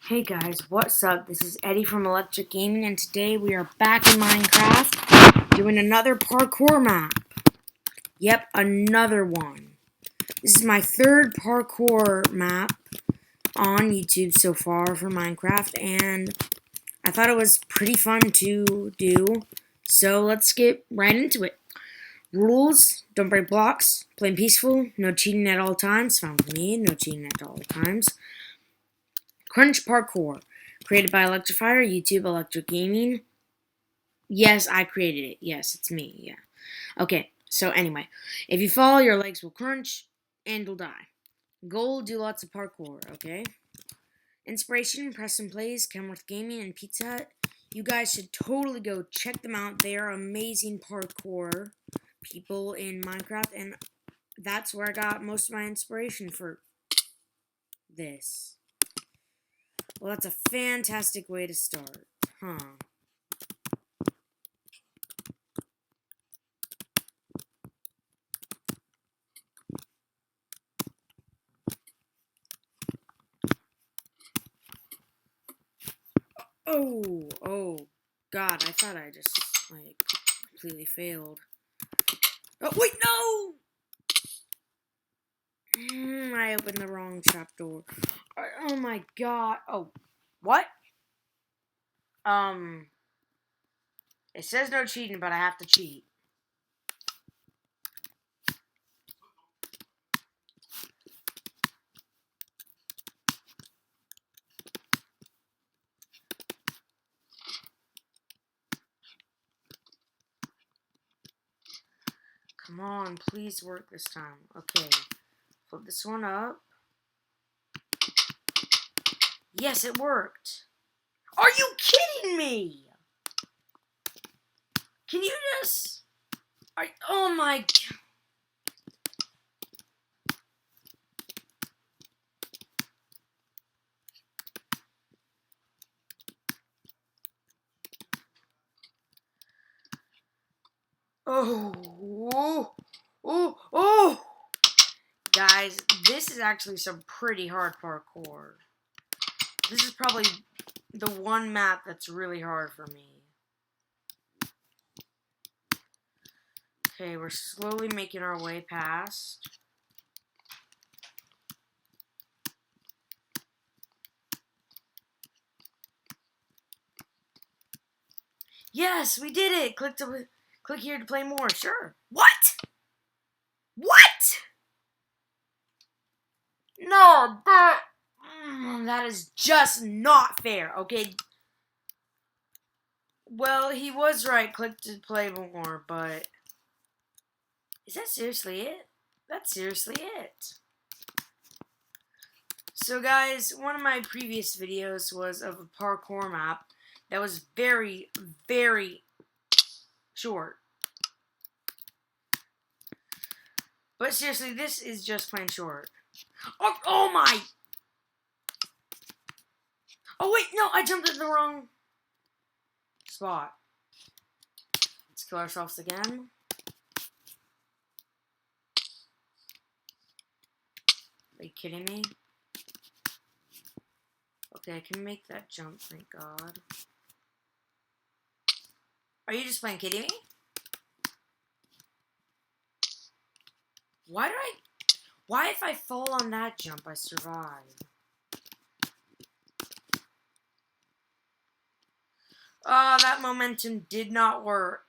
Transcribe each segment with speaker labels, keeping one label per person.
Speaker 1: Hey guys, what's up? This is Eddie from Electric Gaming, and today we are back in Minecraft doing another parkour map. Yep, another one. This is my third parkour map on YouTube so far for Minecraft, and I thought it was pretty fun to do, so let's get right into it. Rules: don't break blocks, play peaceful, no cheating at all times, fine with me, no cheating at all times. Crunch Parkour, created by Electrifier, YouTube, Electric Gaming. Yes, I created it. Yes, it's me. Yeah. Okay, so anyway, if you fall, your legs will crunch and you'll die. Goal: do lots of parkour, okay? Inspiration: Preston Plays, Kenworth Gaming, and Pizza Hut. You guys should totally go check them out. They are amazing parkour people in Minecraft, and that's where I got most of my inspiration for this. Well, that's a fantastic way to start, huh? Oh, God, I thought I just, completely failed. Oh, wait, no! I opened the wrong trapdoor. Oh my God. Oh, what? It says no cheating, but I have to cheat. Come on, please work this time. Okay, flip this one up. Yes, it worked. Are you kidding me? Can you just... Oh my... Oh. Guys, this is actually some pretty hard parkour. This is probably the one map that's really hard for me. Okay, we're slowly making our way past. Yes, we did it! Click here to play more. Sure. What? What? No, that is just not fair, okay? Well, he was right. Click to play more, but... Is that seriously it? That's seriously it. So guys, one of my previous videos was of a parkour map that was very, very short. But seriously, this is just plain short. Oh my! Oh wait, no, I jumped in the wrong spot. Let's kill ourselves again. Are you kidding me? Okay, I can make that jump, thank God. Are you just playing kidding me? Why if I fall on that jump, I survive? Oh, that momentum did not work.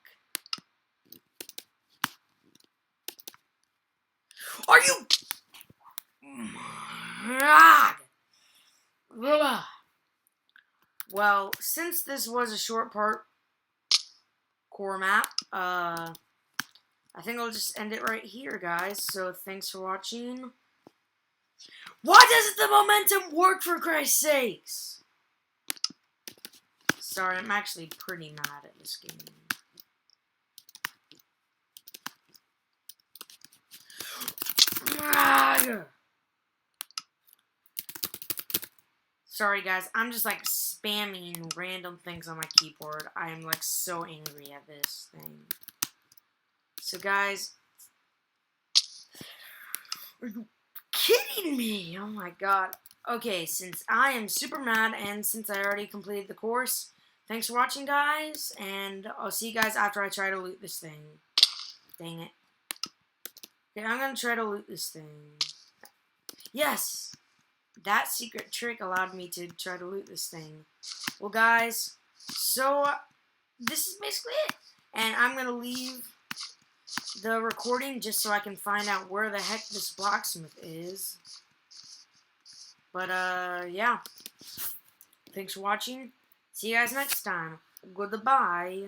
Speaker 1: Are you... Well, since this was a short parkour map, I think I'll just end it right here, guys. So, thanks for watching. Why doesn't the momentum work, for Christ's sakes? Sorry, I'm actually pretty mad at this game. Sorry, guys. I'm just, spamming random things on my keyboard. I am, so angry at this thing. So, guys... Are you kidding me? Oh, my God. Okay, since I am super mad and since I already completed the course, thanks for watching, guys, and I'll see you guys after I try to loot this thing. Dang it. Okay, I'm gonna try to loot this thing. Yes! That secret trick allowed me to try to loot this thing. Well, guys, so this is basically it. And I'm gonna leave the recording just so I can find out where the heck this blacksmith is. But, yeah. Thanks for watching. See you guys next time. Goodbye.